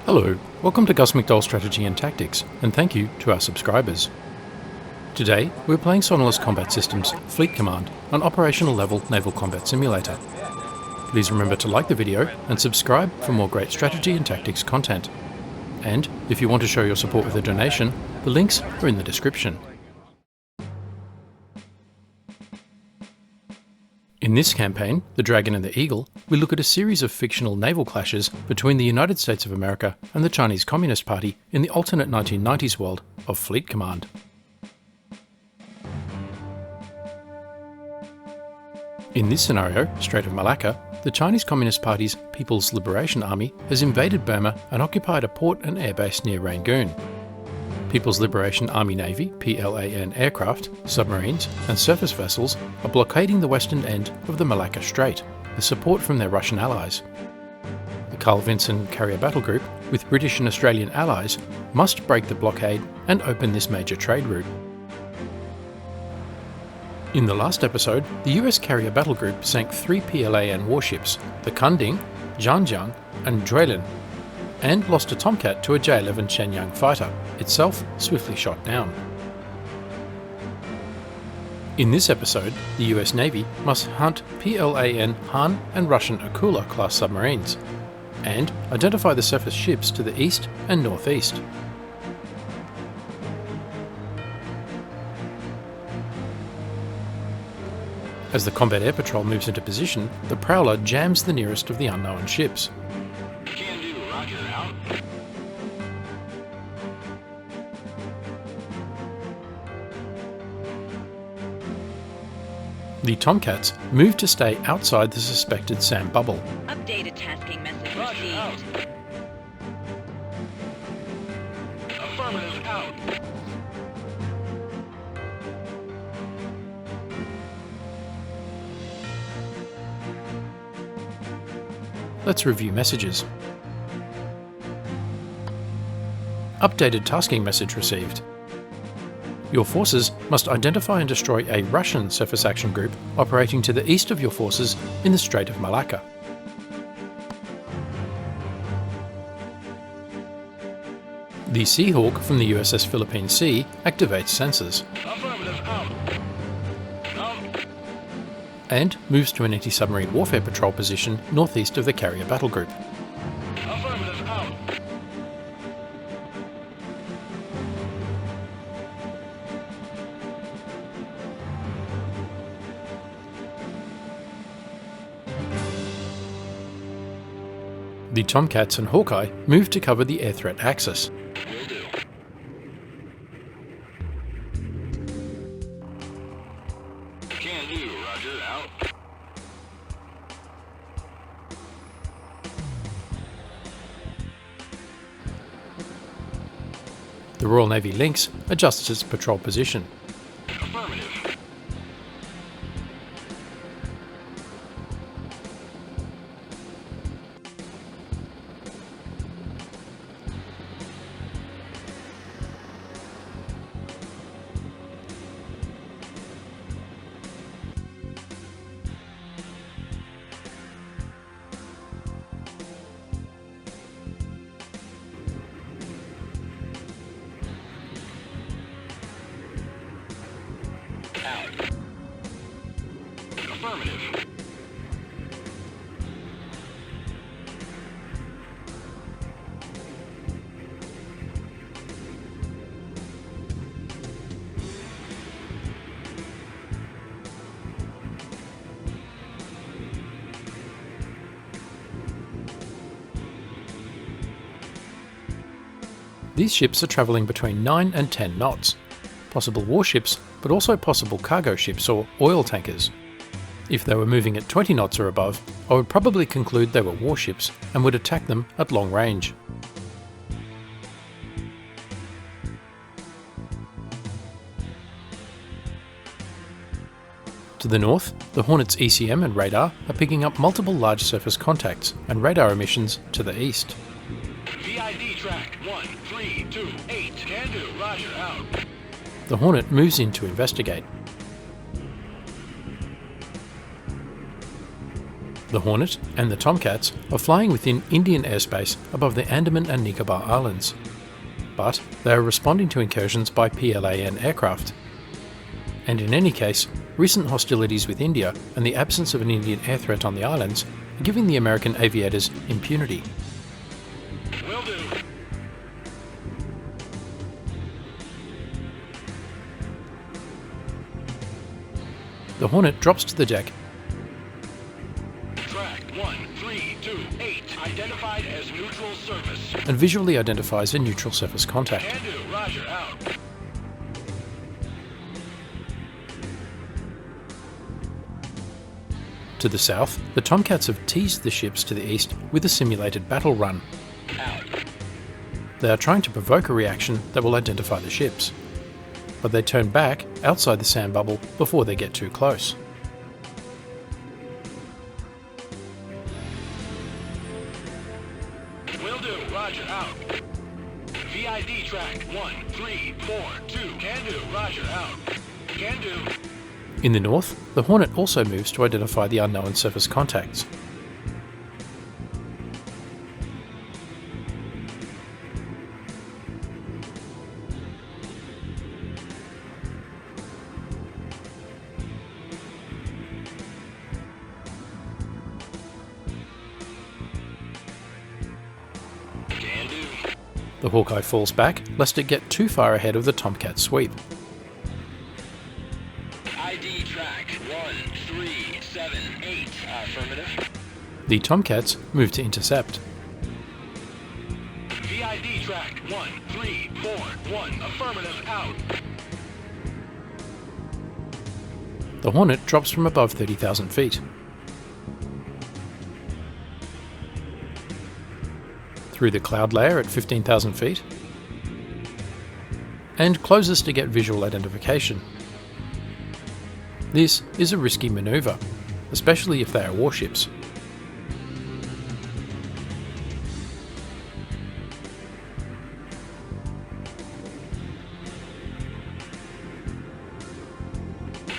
Hello, welcome to Gus McDowell Strategy and Tactics, and thank you to our subscribers. Today, we're playing Sonalyst Combat Systems Fleet Command, an operational level naval combat simulator. Please remember to like the video and subscribe for more great strategy and tactics content. And if you want to show your support with a donation, the links are in the description. In this campaign, The Dragon and the Eagle, we look at a series of fictional naval clashes between the United States of America and the Chinese Communist Party in the alternate 1990s world of Fleet Command. In this scenario, Strait of Malacca, the Chinese Communist Party's People's Liberation Army has invaded Burma and occupied a port and airbase near Rangoon. People's Liberation Army Navy (PLAN) aircraft, submarines and surface vessels are blockading the western end of the Malacca Strait, with support from their Russian allies. The Carl Vinson Carrier Battle Group, with British and Australian allies, must break the blockade and open this major trade route. In the last episode, the US Carrier Battle Group sank 3 PLAN warships, the Kunding, Zhangjiang and Drelin, and lost a Tomcat to a J-11 Shenyang fighter, itself swiftly shot down. In this episode, the US Navy must hunt PLAN Han and Russian Akula class submarines, and identify the surface ships to the east and northeast. As the Combat Air Patrol moves into position, the Prowler jams the nearest of the unknown ships. The Tomcats move to stay outside the suspected sand bubble. Updated tasking message received. Affirmative out. Let's review messages. Updated tasking message received. Your forces must identify and destroy a Russian surface action group operating to the east of your forces in the Strait of Malacca. The Seahawk from the USS Philippine Sea activates sensors and moves to an anti-submarine warfare patrol position northeast of the Carrier Battle Group. The Tomcats and Hawkeye move to cover the air threat axis. Can do, Roger, out. The Royal Navy Lynx adjusts its patrol position. Affirmative. Out. Affirmative. These ships are travelling between 9 and 10 knots. Possible warships, but also possible cargo ships or oil tankers. If they were moving at 20 knots or above, I would probably conclude they were warships and would attack them at long range. To the north, the Hornet's ECM and radar are picking up multiple large surface contacts and radar emissions to the east. VID track 1328. Can do, Roger, out. The Hornet moves in to investigate. The Hornet and the Tomcats are flying within Indian airspace above the Andaman and Nicobar Islands, but they are responding to incursions by PLAN aircraft. And in any case, recent hostilities with India and the absence of an Indian air threat on the islands are giving the American aviators impunity. Will do. The Hornet drops to the deck Track 1328. Identified as neutral surface. and visually identifies a neutral surface contact. Can do. Roger. Out. To the south, the Tomcats have teased the ships to the east with a simulated battle run. Out. They are trying to provoke a reaction that will identify the ships, but they turn back outside the sand bubble before they get too close. Will do. Roger. Out. VID track 1342. Can do. Roger. Out. Can do. In the north, the Hornet also moves to identify the unknown surface contacts. Can do. The Hawkeye falls back lest it get too far ahead of the Tomcat sweep. ID track 1378. Affirmative. The Tomcats move to intercept. VID track 1341. Affirmative. Out. The Hornet drops from above 30,000 feet. Through the cloud layer at 15,000 feet, and closes to get visual identification. This is a risky maneuver, especially if they are warships.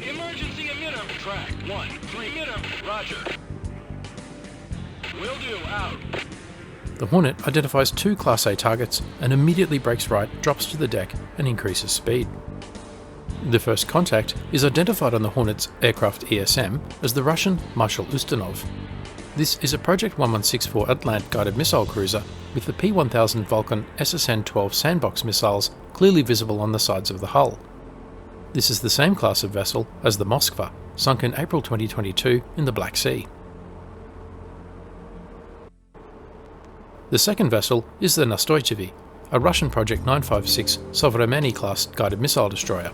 Emergency emitter. Track 13 emitter. Roger. Will do. Out. The Hornet identifies two Class A targets and immediately brakes right, drops to the deck and increases speed. The first contact is identified on the Hornet's aircraft ESM as the Russian Marshal Ustinov. This is a Project 1164 Atlant guided missile cruiser with the P-1000 Vulcan SSN-12 sandbox missiles clearly visible on the sides of the hull. This is the same class of vessel as the Moskva, sunk in April 2022 in the Black Sea. The second vessel is the Nastoychevi, a Russian Project 956 Sovremeny-class guided missile destroyer.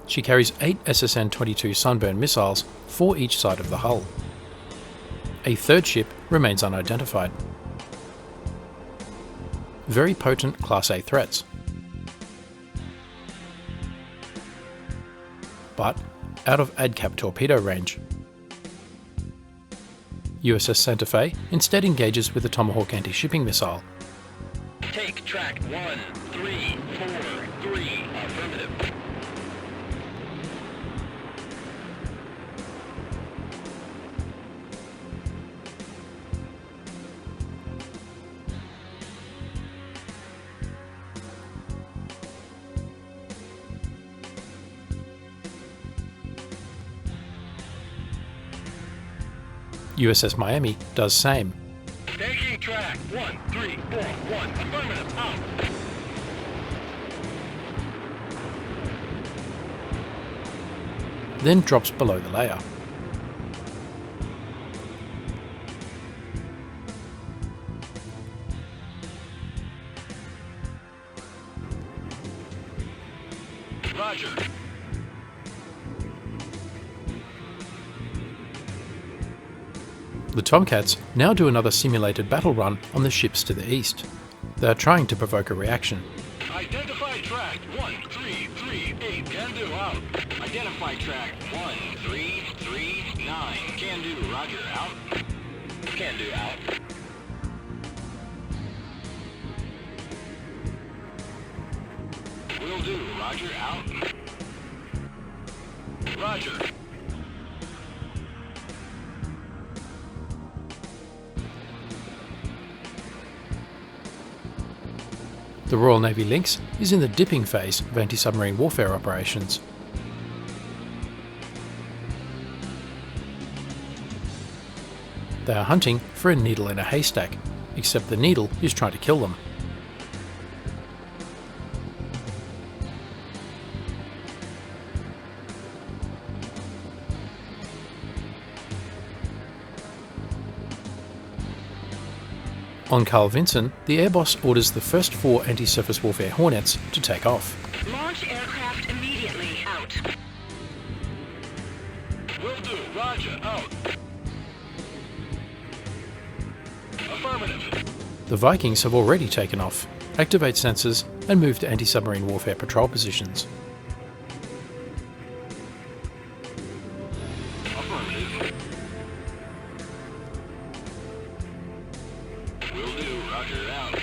She carries 8 SSN-22 Sunburn missiles, 4 each side of the hull. A third ship remains unidentified. Very potent Class A threats. But out of ADCAP torpedo range. USS Santa Fe instead engages with a Tomahawk anti-shipping missile. Take track 1343. Affirmative. USS Miami does same. Taking track 1341. Affirmative. Out. Then drops below the layer. Roger. The Tomcats now do another simulated battle run on the ships to the east. They are trying to provoke a reaction. Identify track 1338. Can do. Out. Identify track 1339. Can do. Roger. Out. Can do. Out. Will do. Roger. Out. The Royal Navy Lynx is in the dipping phase of anti-submarine warfare operations. They are hunting for a needle in a haystack, except the needle is trying to kill them. On Carl Vinson, the Air Boss orders the first 4 anti-surface warfare Hornets to take off. Launch aircraft immediately. Out. Will do. Roger. Out. Affirmative. The Vikings have already taken off, activate sensors, and move to anti-submarine warfare patrol positions. Affirmative. Will do. Roger. Out.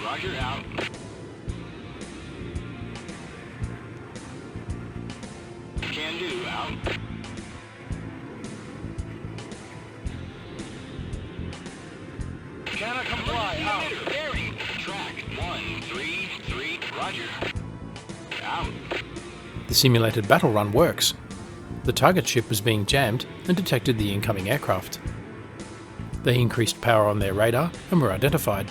Roger. Out. Can do. Out. Cannot comply. Out. Bearing. Track 133. Roger. Out. The simulated battle run works. The target ship was being jammed and detected the incoming aircraft. They increased power on their radar and were identified.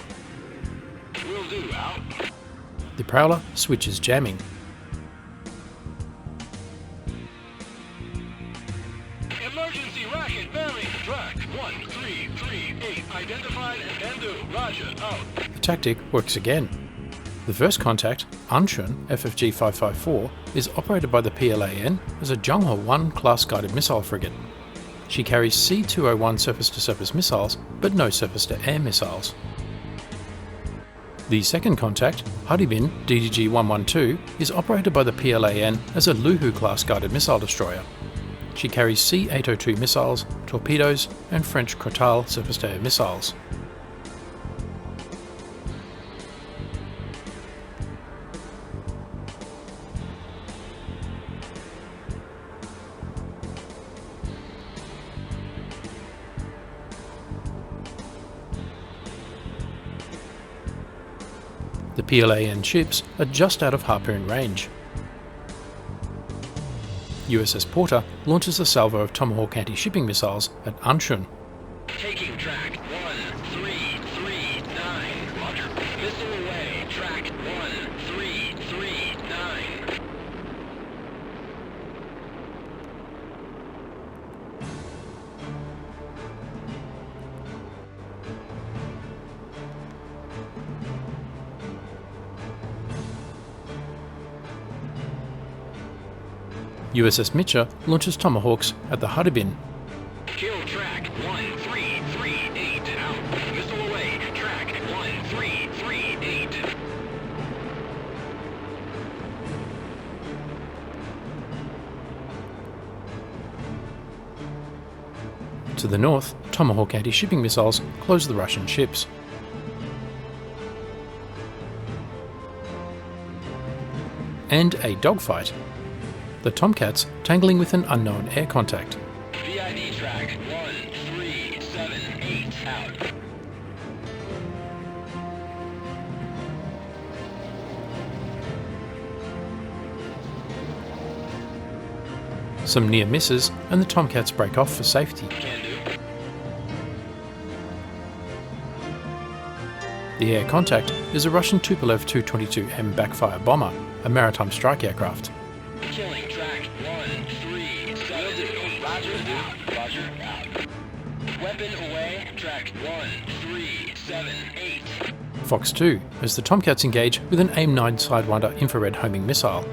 Will do. Out. The Prowler switches jamming. Emergency racket bearing. Track 1338. Identified and can do. Roger. Out. The tactic works again. The first contact, Anshun FFG 554, is operated by the PLAN as a Zhenghe 1 class guided missile frigate. She carries C-201 surface-to-surface missiles, but no surface-to-air missiles. The second contact, Harbin DDG 112, is operated by the PLAN as a Luhu class guided missile destroyer. She carries C-802 missiles, torpedoes, and French Crotale surface-to-air missiles. The PLAN ships are just out of harpoon range. USS Porter launches a salvo of Tomahawk anti-shipping missiles at Anshun. Taking track 1339. Roger. Missile away. Track 1339. USS Mitchell launches Tomahawks at the Harbin. Kill track 1338. Out. Missile away. Track 1338. To the north, Tomahawk anti-shipping missiles close the Russian ships. And a dogfight. The Tomcats tangling with an unknown air contact. VID track 1378. Out. Some near misses, and the Tomcats break off for safety. Can do. The air contact is a Russian Tupolev Tu-22M backfire bomber, a maritime strike aircraft. Killing track 1378. Roger. Out. Roger. Out. Weapon away. Track 1378. Fox 2 as the Tomcats engage with an AIM-9 Sidewinder infrared homing missile.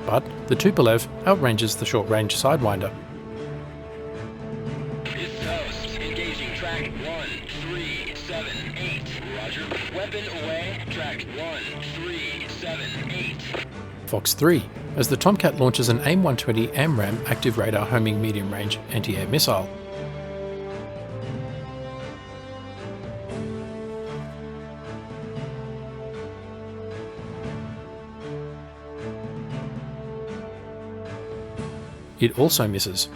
But the Tupolev outranges the short-range Sidewinder. Is toast. Engaging track 1378. Roger. Weapon away. Track 1378. Fox 3 as the Tomcat launches an AIM-120 AMRAAM active radar homing medium-range anti-air missile. It also misses.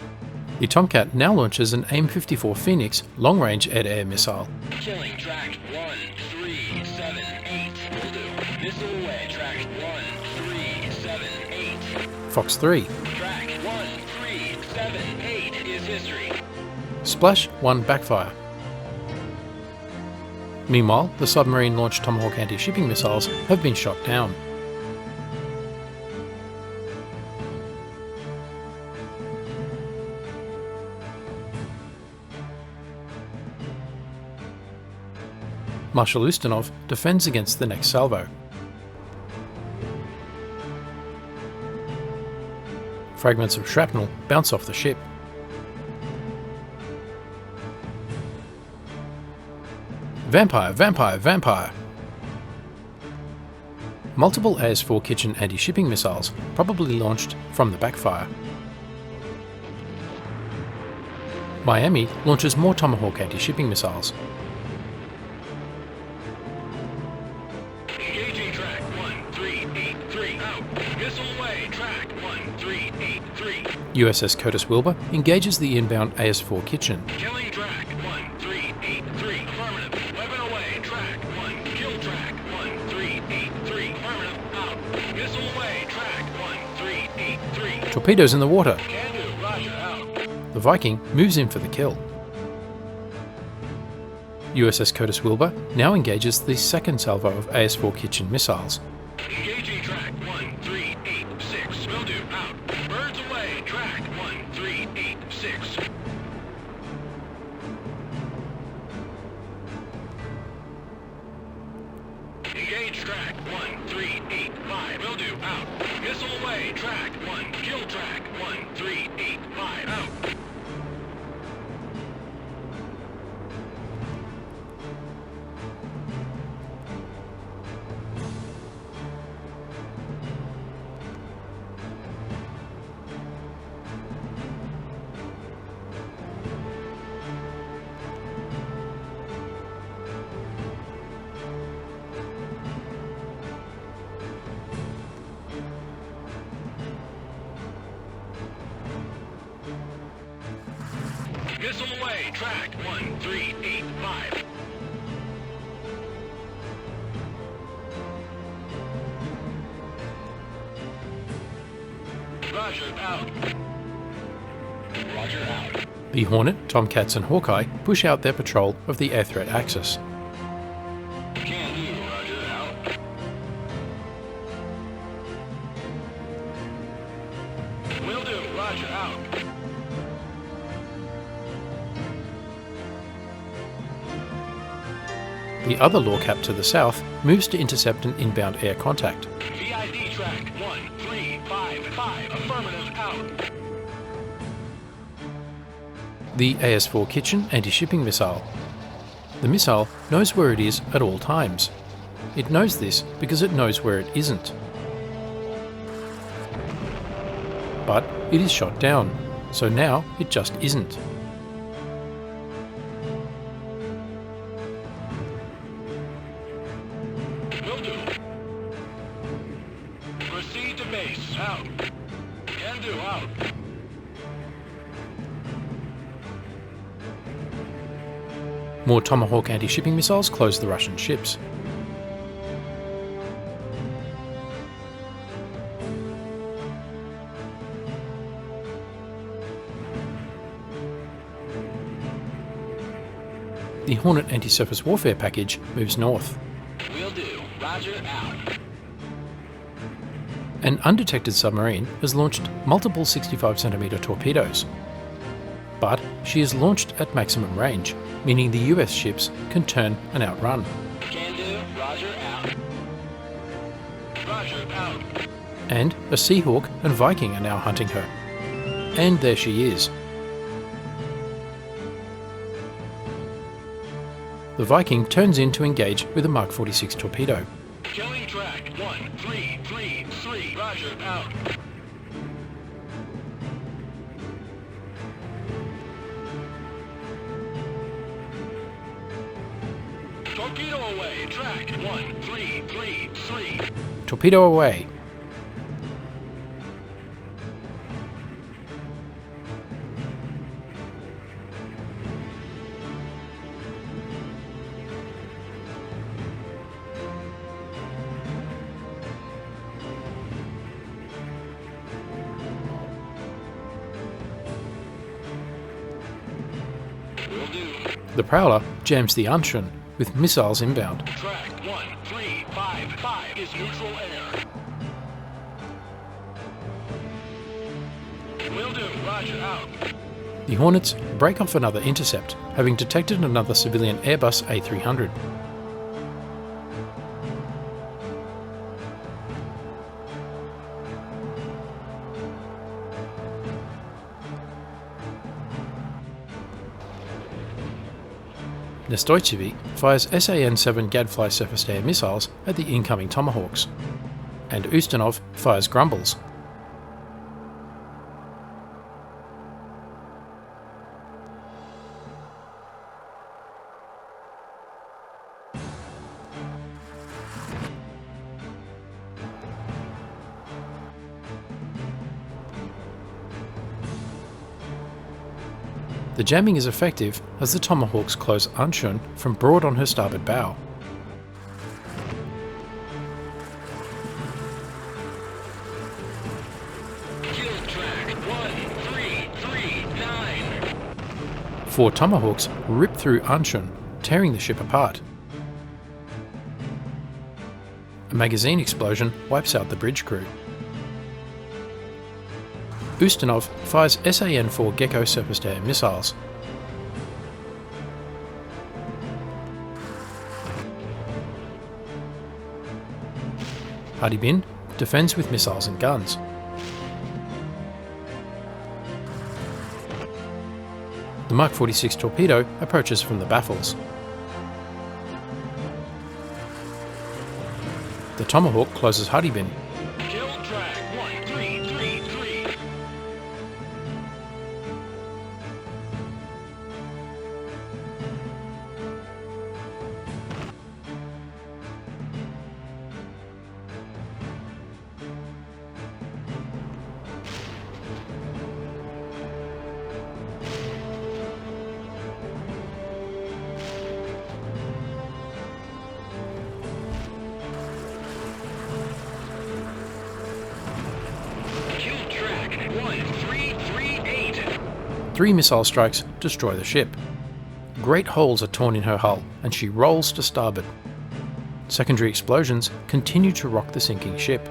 The Tomcat now launches an AIM-54 Phoenix long-range air-to-air missile. Killing track 1378. Will do. Missile away. Track 1378. Fox 3. Track 1378 is history. Splash 1 backfire. Meanwhile, the submarine-launched Tomahawk anti-shipping missiles have been shot down. Marshal Ustinov defends against the next salvo. Fragments of shrapnel bounce off the ship. Vampire, vampire, vampire! Multiple AS-4 Kitchen anti-shipping missiles probably launched from the backfire. Miami launches more Tomahawk anti-shipping missiles. Engaging track 1383. Out. Missile away. Track 1383. USS Curtis Wilbur engages the inbound AS-4 Kitchen. Killing track 1383. Affirmative. Weapon away. Track 1. Kill track 1383. Affirmative. Out. Missile away. Track 1383. Torpedoes in the water. Can do. Roger. Out. The Viking moves in for the kill. USS Curtis Wilbur now engages the second salvo of AS-4 Kitchen missiles. Engaging track 1386. Will do. Out. Birds away. Track 1386. Engage track 1385. Will do. Out. Missile away. Track 1. Kill track 1385. Out. Missile away. Track 1385. Roger. Out. Roger. Out. The Hornet, Tomcats and Hawkeye push out their patrol of the air threat axis. Can do. Roger. Out. Will do. Roger. Out. The other Lawcap to the south moves to intercept an inbound air contact. VID track 1355. Affirmative. Out. The AS-4 Kitchen anti-shipping missile. The missile knows where it is at all times. It knows this because it knows where it isn't. But it is shot down, so now it just isn't. Will do. Proceed to base. Out. Can do. Out. More Tomahawk anti-shipping missiles close the Russian ships. The Hornet anti-surface warfare package moves north. Will do. Roger. Out. An undetected submarine has launched multiple 65cm torpedoes. But she is launched at maximum range, meaning the US ships can turn and outrun. Can do. Roger. Out. Roger. Out. And a Seahawk and Viking are now hunting her. And there she is. The Viking turns in to engage with a Mark 46 torpedo. Killing track 1333. Roger. Out. Torpedo away. Track 1333. Torpedo away. The Prowler jams the Anshun with missiles inbound. Track 1355 is neutral air. Will do. Roger, out. The Hornets break off another intercept, having detected another civilian Airbus A300. Nestoichevi fires SAN-7 Gadfly surface-to-air missiles at the incoming Tomahawks, and Ustinov fires Grumbles. The jamming is effective as the Tomahawks close Anshun from broad on her starboard bow. Kill track 1339. 4 Tomahawks rip through Anshun, tearing the ship apart. A magazine explosion wipes out the bridge crew. Ustinov fires SAN-4 Gecko surface-to-air missiles. Hardibin defends with missiles and guns. The Mark 46 torpedo approaches from the baffles. The Tomahawk closes Hardibin. Kill track 1333. Kill track 1338. 3 missile strikes destroy the ship. Great holes are torn in her hull, and she rolls to starboard. Secondary explosions continue to rock the sinking ship.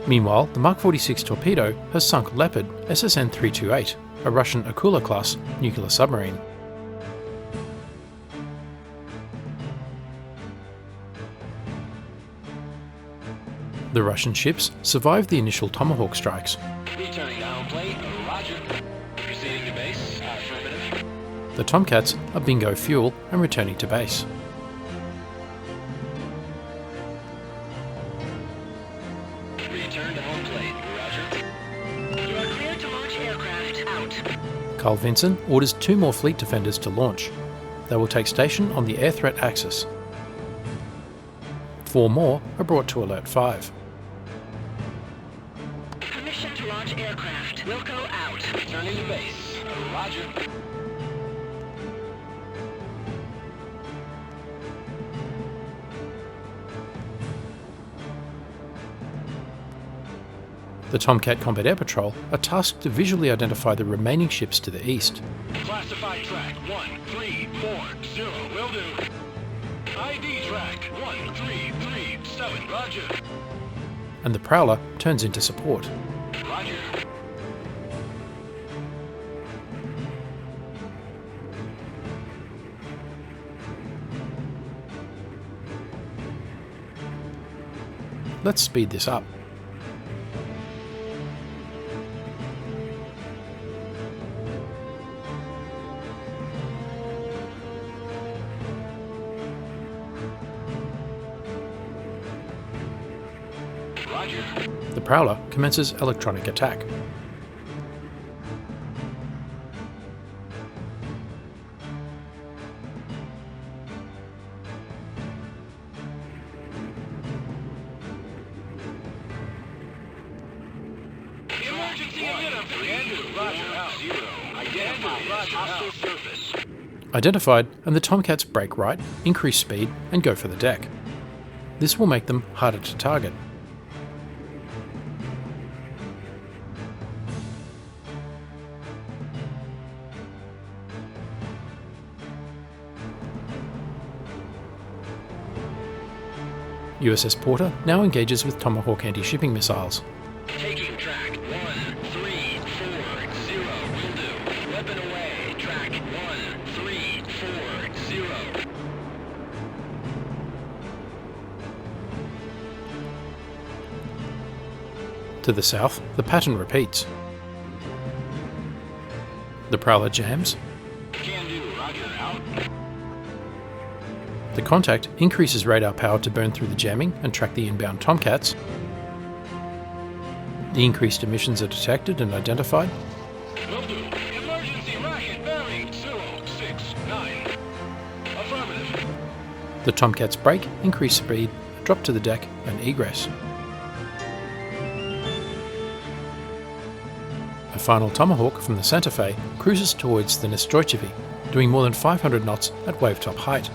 Meanwhile, the Mark 46 torpedo has sunk Leopard SSN-328, a Russian Akula-class nuclear submarine. The Russian ships survived the initial Tomahawk strikes. Returning down plate, roger. Proceeding to base, affirmative. The Tomcats are bingo fuel and returning to base. Return to home plate, roger. You are cleared to launch aircraft. Out. Carl Vinson orders 2 more fleet defenders to launch. They will take station on the air threat axis. 4 more are brought to Alert 5. Permission to launch aircraft. Wilco out. Returning to base, roger. The Tomcat Combat Air Patrol are tasked to visually identify the remaining ships to the east. Classified track 1340, will do. ID track 1337, roger. And the Prowler turns into support. Roger. Let's speed this up. Roger. The Prowler commences electronic attack. Emergency identified. Roger, out. Zero. Identified. Roger, hostile surface. Identified, and the Tomcats brake right, increase speed, and go for the deck. This will make them harder to target. USS Porter now engages with Tomahawk anti-shipping missiles. Taking track 1340. Will do. Weapon away. Track 1340. To the south, the pattern repeats. The Prowler jams. Can do. Roger. Out. The Contact increases radar power to burn through the jamming and track the inbound Tomcats. The increased emissions are detected and identified. Will do. Emergency rocket bearing 069. Affirmative. The Tomcats brake, increase speed, drop to the deck and egress. A final Tomahawk from the Santa Fe cruises towards the Nestroychevi, doing more than 500 knots at wavetop height.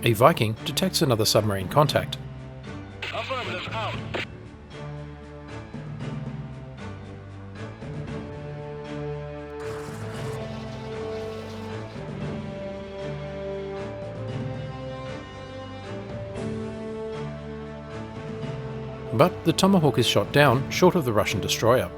A Viking detects another submarine contact. Affirmative. Out. But the Tomahawk is shot down short of the Russian destroyer.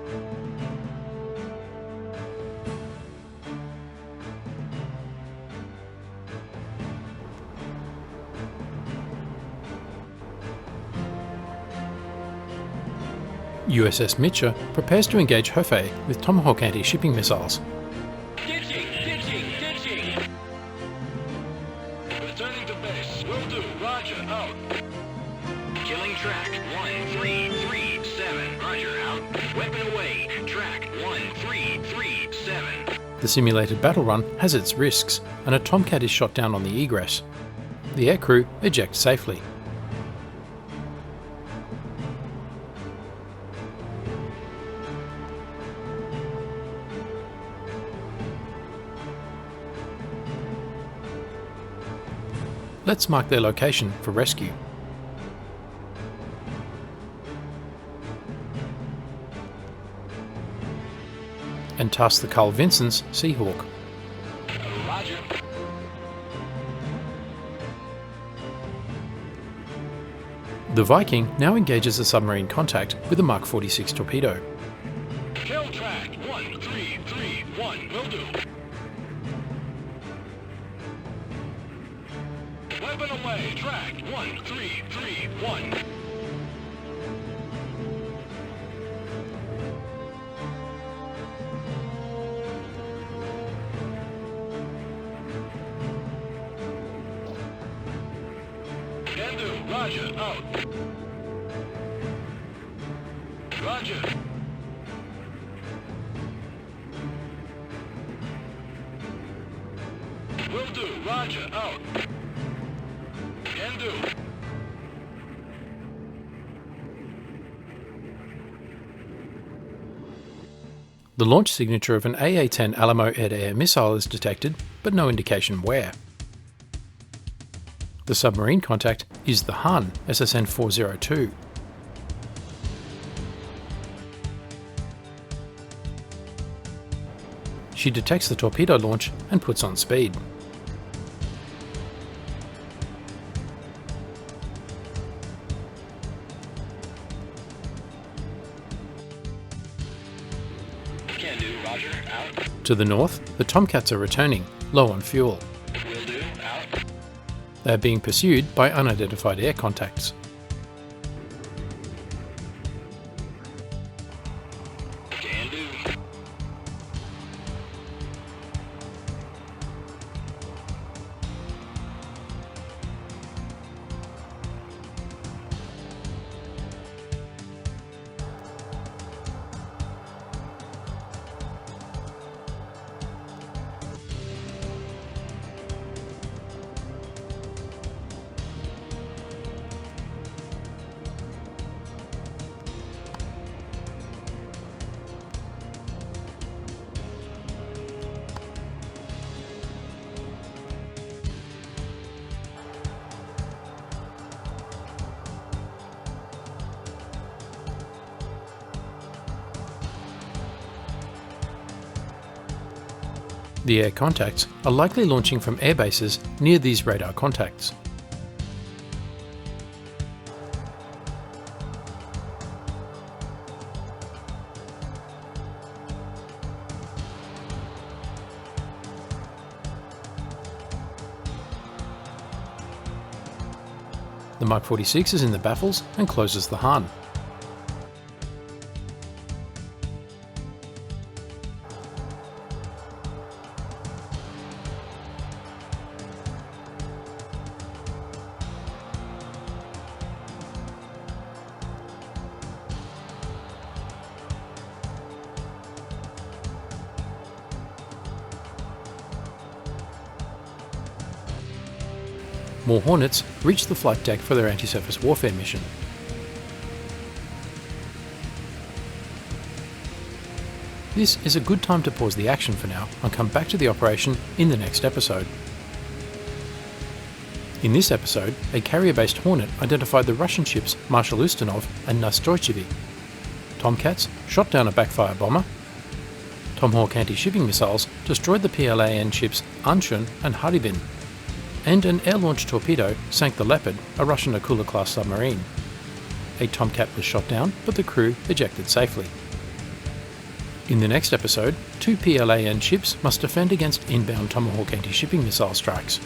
USS Mitcher prepares to engage Hefei with Tomahawk anti-shipping missiles. Ditching. Returning to base. Will do. Roger. Out. Killing track 1337. Roger. Out. Weapon away. Track 1337. The simulated battle run has its risks, and a Tomcat is shot down on the egress. The aircrew eject safely. Let's mark their location for rescue. And task the Carl Vincen's Seahawk. Roger. The Viking now engages a submarine contact with a Mark 46 torpedo. Kill track 1331. Will do. Weapon away. Track 1331. Can do. Roger. Out. Roger. Will do. Roger. Out. Can do. The launch signature of an AA-10 Alamo air-to-air missile is detected, but no indication where. The submarine contact is the Hun SSN 402. She detects the torpedo launch and puts on speed. Can do. Roger. Out. To the north, the Tomcats are returning, low on fuel. Will do. Out. They are being pursued by unidentified air contacts. Can do. The air contacts are likely launching from air bases near these radar contacts. The Mark 46 is in the baffles and closes the Hun. More Hornets reach the flight deck for their anti-surface warfare mission. This is a good time to pause the action for now and come back to the operation in the next episode. In this episode, a carrier-based Hornet identified the Russian ships Marshal Ustinov and Nastroychevy. Tomcats shot down a backfire bomber. Tomahawk anti-shipping missiles destroyed the PLAN ships Anshun and Haribin. And an air-launched torpedo sank the Leopard, a Russian Akula-class submarine. A Tomcat was shot down, but the crew ejected safely. In the next episode, 2 PLAN ships must defend against inbound Tomahawk anti-shipping missile strikes.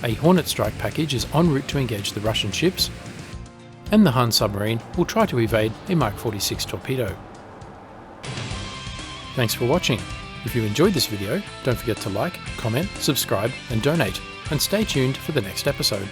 A Hornet strike package is en route to engage the Russian ships, and the Hun submarine will try to evade a Mark 46 torpedo. Thanks for watching. If you enjoyed this video, don't forget to like, comment, subscribe and donate, and stay tuned for the next episode.